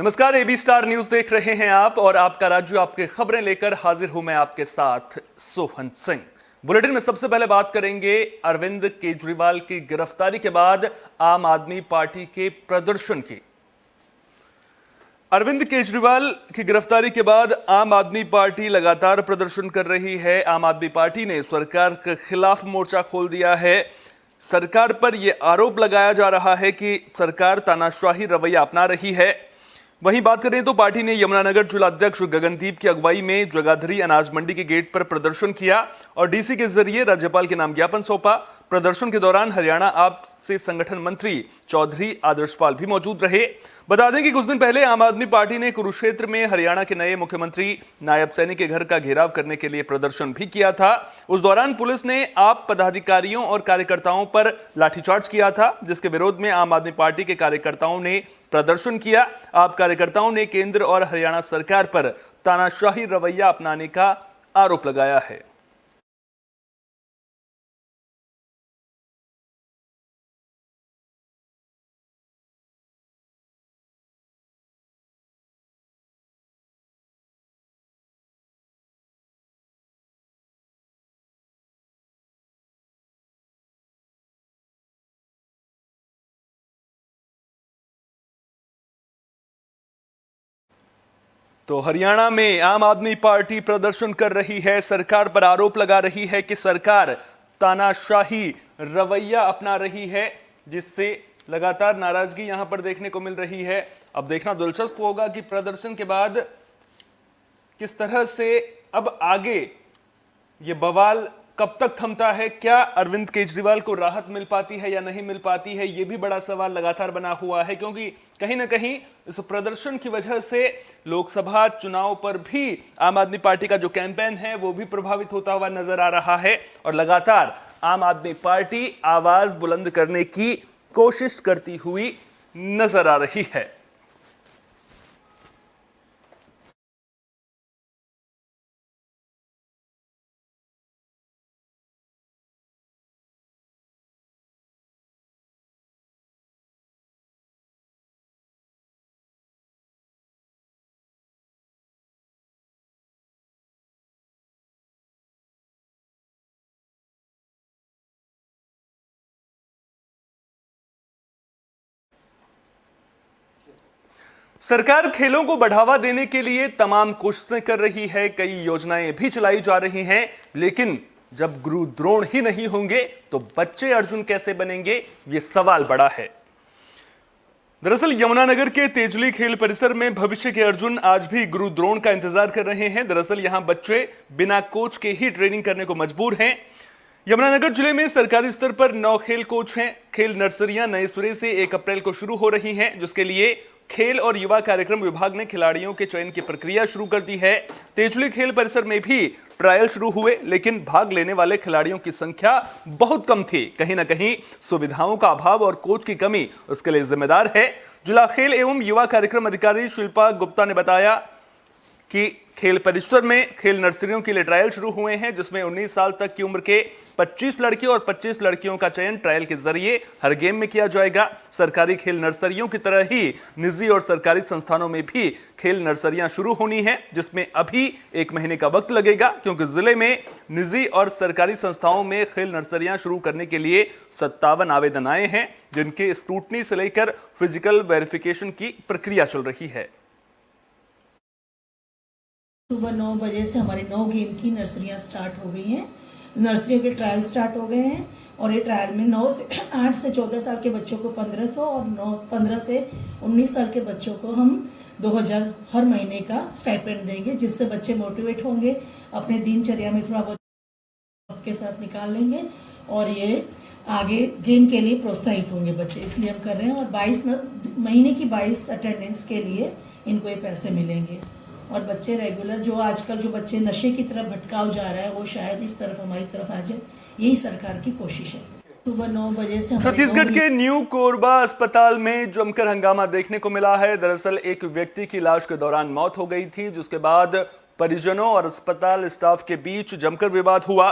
नमस्कार, AB star news देख रहे हैं आप और आपका राज्य आपकी खबरें लेकर हाजिर हूं मैं आपके साथ सोहन सिंह। बुलेटिन में सबसे पहले बात करेंगे अरविंद केजरीवाल की गिरफ्तारी के बाद आम आदमी पार्टी के प्रदर्शन की। अरविंद केजरीवाल की गिरफ्तारी के बाद आम आदमी पार्टी लगातार प्रदर्शन कर रही है। आम आदमी पार्टी ने सरकार के खिलाफ मोर्चा खोल दिया है। सरकार पर यह आरोप लगाया जा रहा है कि सरकार तानाशाही रवैया अपना रही है। वहीं बात करें तो पार्टी ने यमुनानगर जिलाध्यक्ष गगनदीप की अगुवाई में जगाधरी अनाज मंडी के गेट पर प्रदर्शन किया और डीसी के जरिए राज्यपाल के नाम ज्ञापन सौंपा। प्रदर्शन के दौरान हरियाणा आप से संगठन मंत्री चौधरी आदर्शपाल भी मौजूद रहे। बता दें कि कुछ दिन पहले आम आदमी पार्टी ने कुरुक्षेत्र में हरियाणा के नए मुख्यमंत्री नायब सैनी के घर का घेराव करने के लिए प्रदर्शन भी किया था। उस दौरान पुलिस ने आप पदाधिकारियों और कार्यकर्ताओं पर लाठीचार्ज किया था, जिसके विरोध में आम आदमी पार्टी के कार्यकर्ताओं ने प्रदर्शन किया। आप कार्यकर्ताओं ने केंद्र और हरियाणा सरकार पर तानाशाही रवैया अपनाने का आरोप लगाया है। तो हरियाणा में आम आदमी पार्टी प्रदर्शन कर रही है, सरकार पर आरोप लगा रही है कि सरकार तानाशाही रवैया अपना रही है, जिससे लगातार नाराजगी यहां पर देखने को मिल रही है। अब देखना दिलचस्प होगा कि प्रदर्शन के बाद किस तरह से अब आगे ये बवाल कब तक थमता है। क्या अरविंद केजरीवाल को राहत मिल पाती है या नहीं मिल पाती है, ये भी बड़ा सवाल लगातार बना हुआ है, क्योंकि कहीं ना कहीं इस प्रदर्शन की वजह से लोकसभा चुनाव पर भी आम आदमी पार्टी का जो कैंपेन है वो भी प्रभावित होता हुआ नजर आ रहा है और लगातार आम आदमी पार्टी आवाज बुलंद करने की कोशिश करती हुई नजर आ रही है। सरकार खेलों को बढ़ावा देने के लिए तमाम कोशिशें कर रही है, कई योजनाएं भी चलाई जा रही हैं, लेकिन जब गुरु द्रोण ही नहीं होंगे तो बच्चे अर्जुन कैसे बनेंगे, ये सवाल बड़ा है। दरअसल यमुनानगर के तेजली खेल परिसर में भविष्य के अर्जुन आज भी गुरु द्रोण का इंतजार कर रहे हैं। दरअसल यहां बच्चे बिना कोच के ही ट्रेनिंग करने को मजबूर हैं। यमुनानगर जिले में सरकारी स्तर पर 9 खेल कोच हैं। खेल नर्सरियां नए सिरे से 1 अप्रैल को शुरू हो रही हैं, जिसके लिए खेल और युवा कार्यक्रम विभाग ने खिलाड़ियों के चयन की प्रक्रिया शुरू कर दी है। तेजली खेल परिसर में भी ट्रायल शुरू हुए, लेकिन भाग लेने वाले खिलाड़ियों की संख्या बहुत कम थी। कहीं ना कहीं सुविधाओं का अभाव और कोच की कमी उसके लिए जिम्मेदार है। जिला खेल एवं युवा कार्यक्रम अधिकारी शिल्पा गुप्ता ने बताया कि खेल परिसर में खेल नर्सरियों के लिए ट्रायल शुरू हुए हैं, जिसमें 19 साल तक की उम्र के 25 लड़के और 25 लड़कियों का चयन ट्रायल के जरिए हर गेम में किया जाएगा। सरकारी खेल नर्सरियों की तरह ही निजी और सरकारी संस्थानों में भी खेल नर्सरियां शुरू होनी है, जिसमें अभी 1 महीने का वक्त लगेगा, क्योंकि जिले में निजी और सरकारी संस्थाओं में खेल नर्सरियां शुरू करने के लिए 57 आवेदन आए हैं, जिनके स्क्रूटनी से लेकर फिजिकल वेरिफिकेशन की प्रक्रिया चल रही है। सुबह 9 बजे से हमारी 9 गेम की नर्सरियां स्टार्ट हो गई हैं। नर्सरियों के ट्रायल स्टार्ट हो गए हैं और ये ट्रायल में 8 से 14 साल के बच्चों को 1500 और 15 से 19 साल के बच्चों को हम 2000 हर महीने का स्टाइपेंड देंगे, जिससे बच्चे मोटिवेट होंगे, अपने दिनचर्या में थोड़ा बहुत के साथ निकाल लेंगे और ये आगे गेम के लिए प्रोत्साहित होंगे बच्चे, इसलिए हम कर रहे हैं। और 22 महीने की 22 अटेंडेंस के लिए इनको ये पैसे मिलेंगे और बच्चे रेगुलर, जो आजकल जो बच्चे नशे की तरफ भटकाव जा रहा है वो शायद इस तरफ हमारी तरफ आ जाए, यही सरकार की कोशिश है। सुबह 9 बजे से छत्तीसगढ़ के न्यू कोरबा अस्पताल में जमकर हंगामा देखने को मिला है। दरअसल एक व्यक्ति की इलाज के दौरान मौत हो गई थी, जिसके बाद परिजनों और अस्पताल स्टाफ के बीच जमकर विवाद हुआ।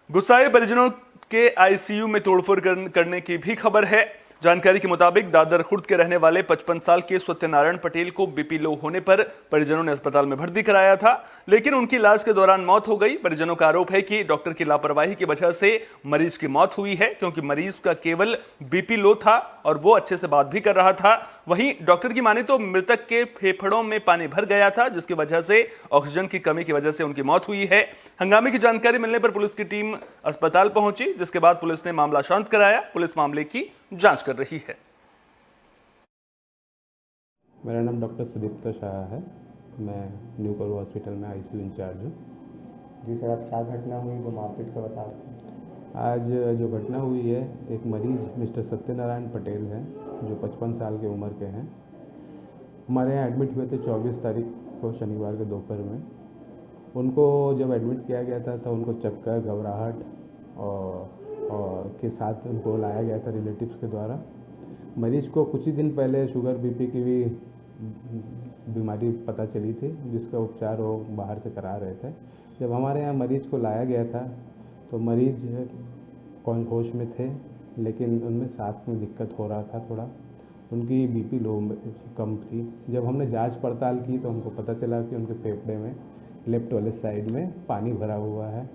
गुस्साए परिजनों के आईसीयू में तोड़फोड़ करने की भी खबर है। जानकारी के मुताबिक दादर खुर्द के रहने वाले 55 साल के सत्यनारायण पटेल को बीपी लो होने पर परिजनों ने अस्पताल में भर्ती कराया था, लेकिन उनकी इलाज के दौरान मौत हो गई। परिजनों का आरोप है कि डॉक्टर की लापरवाही की वजह से मरीज की मौत हुई है, क्योंकि मरीज का केवल बीपी लो था और वो अच्छे से बात भी कर रहा था। वहीं डॉक्टर की माने तो मृतक के फेफड़ों में पानी भर गया था, जिसकी वजह से ऑक्सीजन की कमी की वजह से उनकी मौत हुई है। हंगामे की जानकारी मिलने पर पुलिस की टीम अस्पताल पहुंची, जिसके बाद पुलिस ने मामला शांत कराया। पुलिस मामले की जांच कर रही है। मेरा नाम डॉक्टर सुदीप्ता शाह है। मैं न्यू करू हॉस्पिटल में आईसीयू इंचार्ज हूँ। जी सर, आज क्या घटना हुई जो मारपीट का बता रहे थे? आज जो घटना हुई है, एक मरीज मिस्टर सत्यनारायण पटेल हैं जो 55 साल की उम्र के हैं। हमारे यहाँ एडमिट हुए थे 24 तारीख को शनिवार के दोपहर में। उनको जब एडमिट किया गया था तो उनको चक्कर, घबराहट और के साथ उनको लाया गया था रिलेटिव्स के द्वारा। मरीज को कुछ ही दिन पहले शुगर बीपी की भी बीमारी पता चली थी, जिसका उपचार वो बाहर से करा रहे थे। जब हमारे यहाँ मरीज को लाया गया था तो मरीज होश में थे, लेकिन उनमें सांस में दिक्कत हो रहा था थोड़ा। उनकी बीपी लो कम थी। जब हमने जांच पड़ताल की तो हमको पता चला कि उनके फेफड़े में लेफ्ट वाले साइड में पानी भरा हुआ है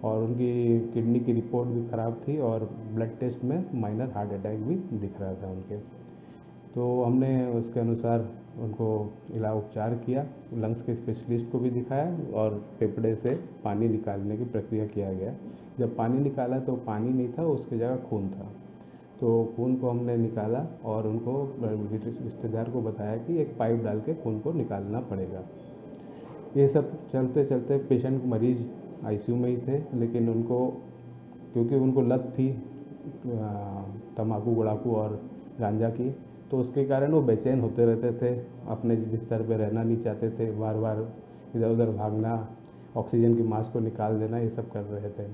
और उनकी किडनी की रिपोर्ट भी ख़राब थी और ब्लड टेस्ट में माइनर हार्ट अटैक भी दिख रहा था उनके। तो हमने उसके अनुसार उनको इलाज उपचार किया, लंग्स के स्पेशलिस्ट को भी दिखाया और फेफड़े से पानी निकालने की प्रक्रिया किया गया। जब पानी निकाला तो पानी नहीं था, उसकी जगह खून था। तो खून को हमने निकाला और उनको रिश्तेदार को बताया कि एक पाइप डाल के खून को निकालना पड़ेगा। ये सब चलते चलते पेशेंट मरीज आईसीयू में ही थे, लेकिन उनको क्योंकि उनको लत थी तम्बाकू, गुड़ाकू और गांजा की, तो उसके कारण वो बेचैन होते रहते थे, अपने बिस्तर पे रहना नहीं चाहते थे, बार बार इधर उधर भागना, ऑक्सीजन की मास्क को निकाल देना, ये सब कर रहे थे।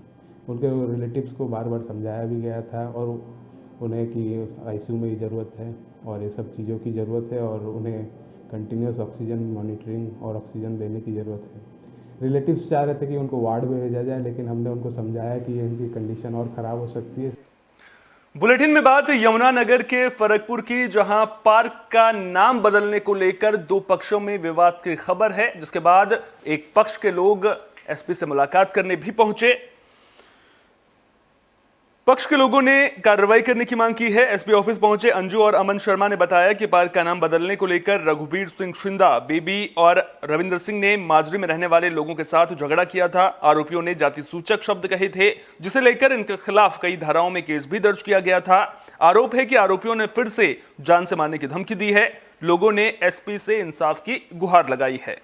उनके रिलेटिव्स को बार बार समझाया भी गया था और उन्हें कि आईसीयू में ही ज़रूरत है और ये सब चीज़ों की ज़रूरत है और उन्हें कंटिन्यूस ऑक्सीजन मॉनिटरिंग और ऑक्सीजन देने की ज़रूरत है। रिलेटिव्स चाह रहे थे कि उनको वार्ड में भेजा जाए, लेकिन हमने उनको समझाया कि इनकी कंडीशन और ख़राब हो सकती है। बुलेटिन में बात यमुनानगर के फरकपुर की, जहां पार्क का नाम बदलने को लेकर दो पक्षों में विवाद की खबर है, जिसके बाद एक पक्ष के लोग एसपी से मुलाकात करने भी पहुंचे। पक्ष के लोगों ने कार्रवाई करने की मांग की है। एसपी ऑफिस पहुंचे अंजू और अमन शर्मा ने बताया कि पार्क का नाम बदलने को लेकर रघुवीर सिंह शिंदा, बेबी और रविंद्र सिंह ने माजरी में रहने वाले लोगों के साथ झगड़ा किया था। आरोपियों ने जाति सूचक शब्द कहे थे, जिसे लेकर इनके खिलाफ कई धाराओं में केस भी दर्ज किया गया था। आरोप है कि आरोपियों ने फिर से जान से मारने की धमकी दी है। लोगों ने एसपी से इंसाफ की गुहार लगाई है।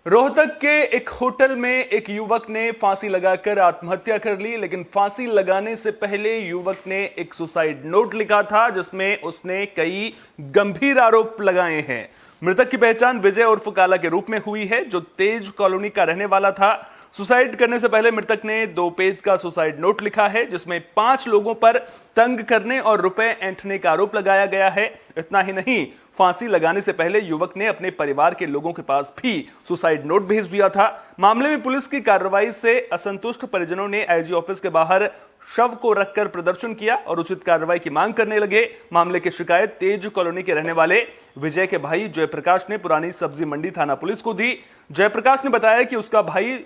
रोहतक के एक होटल में एक युवक ने फांसी लगाकर आत्महत्या कर ली, लेकिन फांसी लगाने से पहले युवक ने एक सुसाइड नोट लिखा था, जिसमें उसने कई गंभीर आरोप लगाए हैं। मृतक की पहचान विजय उर्फ काला के रूप में हुई है, जो तेज कॉलोनी का रहने वाला था। सुसाइड करने से पहले मृतक ने 2 पेज का सुसाइड नोट लिखा है, जिसमें 5 लोगों पर तंग करने और रुपए ऐंठने का आरोप लगाया गया है। इतना ही नहीं, फांसी लगाने से पहले युवक ने अपने परिवार के लोगों के पास भी सुसाइड नोट भेज दिया था। मामले में पुलिस की कार्रवाई से असंतुष्ट परिजनों ने आईजी ऑफिस के बाहर शव को रखकर प्रदर्शन किया और उचित कार्रवाई की मांग करने लगे। मामले की शिकायत तेज कॉलोनी के रहने वाले विजय के भाई जयप्रकाश ने पुरानी सब्जी मंडी थाना पुलिस को दी। जयप्रकाश ने बताया कि उसका भाई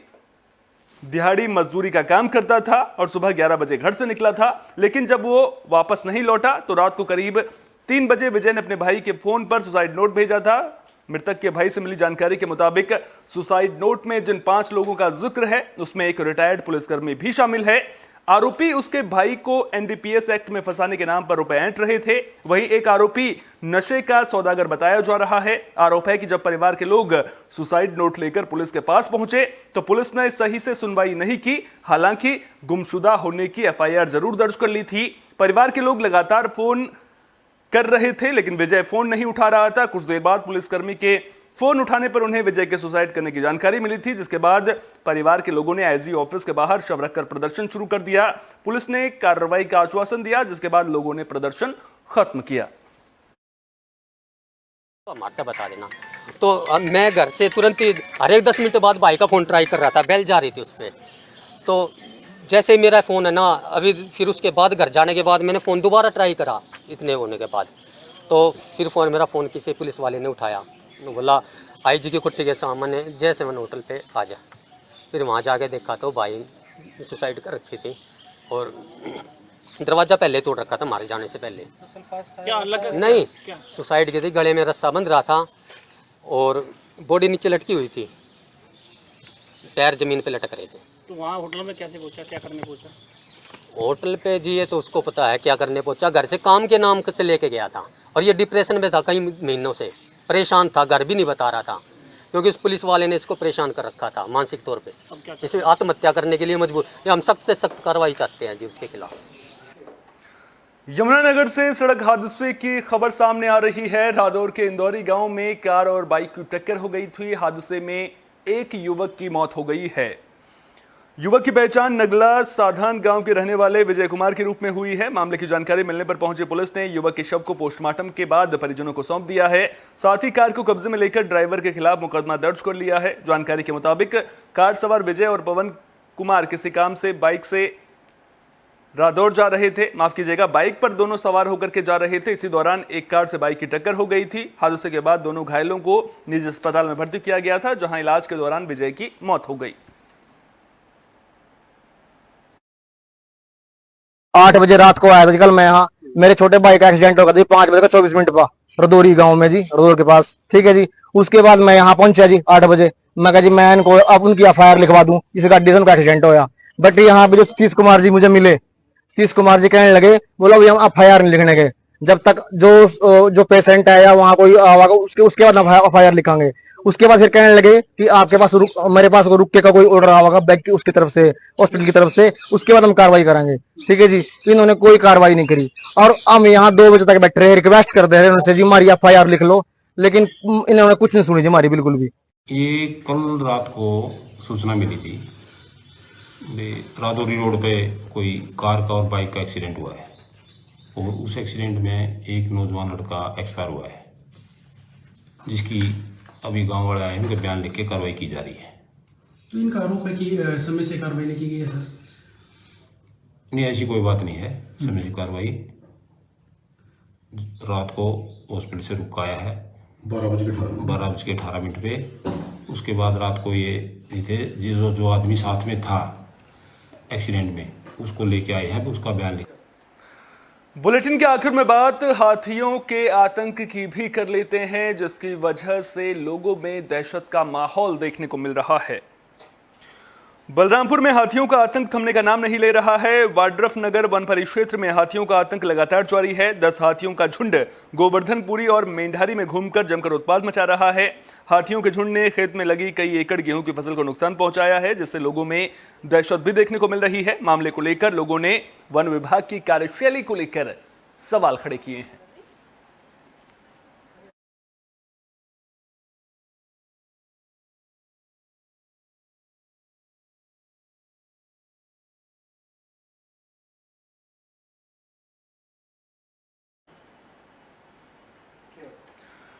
दिहाड़ी मजदूरी का काम करता था और सुबह 11 बजे घर से निकला था, लेकिन जब वो वापस नहीं लौटा तो रात को करीब 3 बजे विजय ने अपने भाई के फोन पर सुसाइड नोट भेजा था। मृतक के भाई से मिली जानकारी के मुताबिक सुसाइड नोट में जिन 5 लोगों का जिक्र है, उसमें एक रिटायर्ड पुलिसकर्मी भी शामिल है। आरोपी उसके भाई को एनडीपीएस एक्ट में फंसाने के नाम पर रुपए ऐंठ रहे थे। वहीं एक आरोपी नशे का सौदागर बताया जा रहा है। आरोप है कि जब परिवार के लोग सुसाइड नोट लेकर पुलिस के पास पहुंचे तो पुलिस ने सही से सुनवाई नहीं की। हालांकि गुमशुदा होने की एफआईआर जरूर दर्ज कर ली थी। परिवार के लोग लगातार फोन कर रहे थे, लेकिन विजय फोन नहीं उठा रहा था। कुछ देर बाद पुलिसकर्मी के फोन उठाने पर उन्हें विजय के सुसाइड करने की जानकारी मिली थी, जिसके बाद परिवार के लोगों ने आईजी ऑफिस के बाहर शव रखकर प्रदर्शन शुरू कर दिया। पुलिस ने कार्रवाई का आश्वासन दिया, जिसके बाद लोगों ने प्रदर्शन खत्म किया। तो मार्का बता देना। तो मैं घर से तुरंत ही हर एक 10 मिनट बाद भाई का फ़ोन ट्राई कर रहा था, बेल जा रही थी उस पर। तो जैसे ही मेरा फ़ोन है ना, अभी फिर उसके बाद घर जाने के बाद मैंने फ़ोन दोबारा ट्राई करा इतने होने के बाद, तो फिर मेरा फ़ोन किसी पुलिस वाले ने उठाया, बोला IG की कुट्टी के सामने जैसे मन होटल पे आ जा। फिर वहाँ जाके देखा तो भाई सुसाइड कर रखी थी और दरवाज़ा पहले तोड़ रखा था मारे जाने से पहले। क्या अलग नहीं, सुसाइड की थी, गले में रस्सा बंध रहा था और बॉडी नीचे लटकी हुई थी, पैर ज़मीन पे लटक रहे थे। तो वहाँ होटल में कैसे पहुँचा, क्या करने पहुँचा? होटल पे जी ये तो उसको पता है क्या करने पहुंचा। घर से काम के नाम से लेके गया था और ये डिप्रेशन में था, कई महीनों से परेशान था, घर भी नहीं बता रहा था क्योंकि उस पुलिस वाले ने इसको परेशान कर रखा था मानसिक तौर पे। इसे आत्महत्या करने के लिए मजबूर, ये हम सख्त से सख्त कार्रवाई चाहते हैं जी उसके खिलाफ। यमुनानगर से सड़क हादसे की खबर सामने आ रही है। रादौर के इंदौरी गांव में कार और बाइक की टक्कर हो गई थी। हादसे में एक युवक की मौत हो गई है। युवक की पहचान नगला साधान गांव के रहने वाले विजय कुमार के रूप में हुई है। मामले की जानकारी मिलने पर पहुंची पुलिस ने युवक के शव को पोस्टमार्टम के बाद परिजनों को सौंप दिया है। साथ ही कार को कब्जे में लेकर ड्राइवर के खिलाफ मुकदमा दर्ज कर लिया है। जानकारी के मुताबिक कार सवार विजय और पवन कुमार किसी काम से बाइक से रादौर जा रहे थे, माफ कीजिएगा, बाइक पर दोनों सवार होकर के जा रहे थे। इसी दौरान एक कार से बाइक की टक्कर हो गई थी। हादसे के बाद दोनों घायलों को निजी अस्पताल में भर्ती किया गया था, जहां इलाज के दौरान विजय की मौत हो गई। 8 बजे रात को आया था कल मैं यहाँ, मेरे छोटे भाई का एक्सीडेंट हो गया था 5 बजे का 24 मिनट पर रदौरी गांव में जी, रदौर के पास। ठीक है जी, उसके बाद मैं यहाँ पहुंचा जी 8 बजे। मैं कहा जी मैं इनको अब उनकी FIR लिखवा दूं, इस गाड़ी से उनका एक्सीडेंट होया। बट यहाँ पे जो सतीश कुमार जी मुझे मिले, सतीश कुमार जी कहने लगे बोला भाई हम FIR नहीं लिखने के, जब तक जो पेशेंट है या वहाँ कोई आवागा उसके बाद FIR लिखांगे। उसके बाद फिर कहने लगे कि आपके पास मेरे पास रुक के का कोई ऑर्डर आवागा बैंक की उसकी तरफ से, हॉस्पिटल की तरफ से, उसके बाद हम कार्रवाई करेंगे। ठीक है जी, इन्होंने कोई कार्रवाई नहीं करी और हम यहाँ 2 बजे तक बैठे रहे, रिक्वेस्ट करते रहे उनसे जी हमारी FIR लिख लो, लेकिन इन्होंने कुछ नहीं सुनी जी हमारी बिल्कुल भी। ये कल रात को सूचना मिली थी, रादौरी रोड पे कोई कार का और बाइक का एक्सीडेंट हुआ है और उस एक्सीडेंट में एक नौजवान लड़का एक्सपायर हुआ है, जिसकी अभी गांव वाले आए हैं, उनके बयान लिख के कार्रवाई की जा रही है। तो इन कारों पर की समय से कार्रवाई नहीं की गई है सर? नहीं, ऐसी कोई बात नहीं है। समय से कार्रवाई रात को हॉस्पिटल से रुक आया है 12:18 पे। उसके बाद रात को ये नहीं थे, जो आदमी साथ में था एक्सीडेंट में उसको लेके आए हैं, उसका बयान लिखा। बुलेटिन के आखिर में बात हाथियों के आतंक की भी कर लेते हैं, जिसकी वजह से लोगों में दहशत का माहौल देखने को मिल रहा है। बलरामपुर में हाथियों का आतंक थमने का नाम नहीं ले रहा है। वाड्रफ नगर वन परिक्षेत्र में हाथियों का आतंक लगातार जारी है। 10 हाथियों का झुंड गोवर्धनपुरी और मेंढारी में घूमकर जमकर उत्पात मचा रहा है। हाथियों के झुंड ने खेत में लगी कई एकड़ गेहूं की फसल को नुकसान पहुंचाया है, जिससे लोगों में दहशत भी देखने को मिल रही है। मामले को लेकर लोगों ने वन विभाग की कार्यशैली को लेकर सवाल खड़े किए हैं।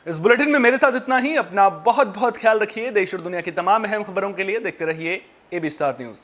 इस बुलेटिन में मेरे साथ इतना ही। अपना बहुत बहुत ख्याल रखिए। देश और दुनिया की तमाम अहम खबरों के लिए देखते रहिए AB स्टार न्यूज।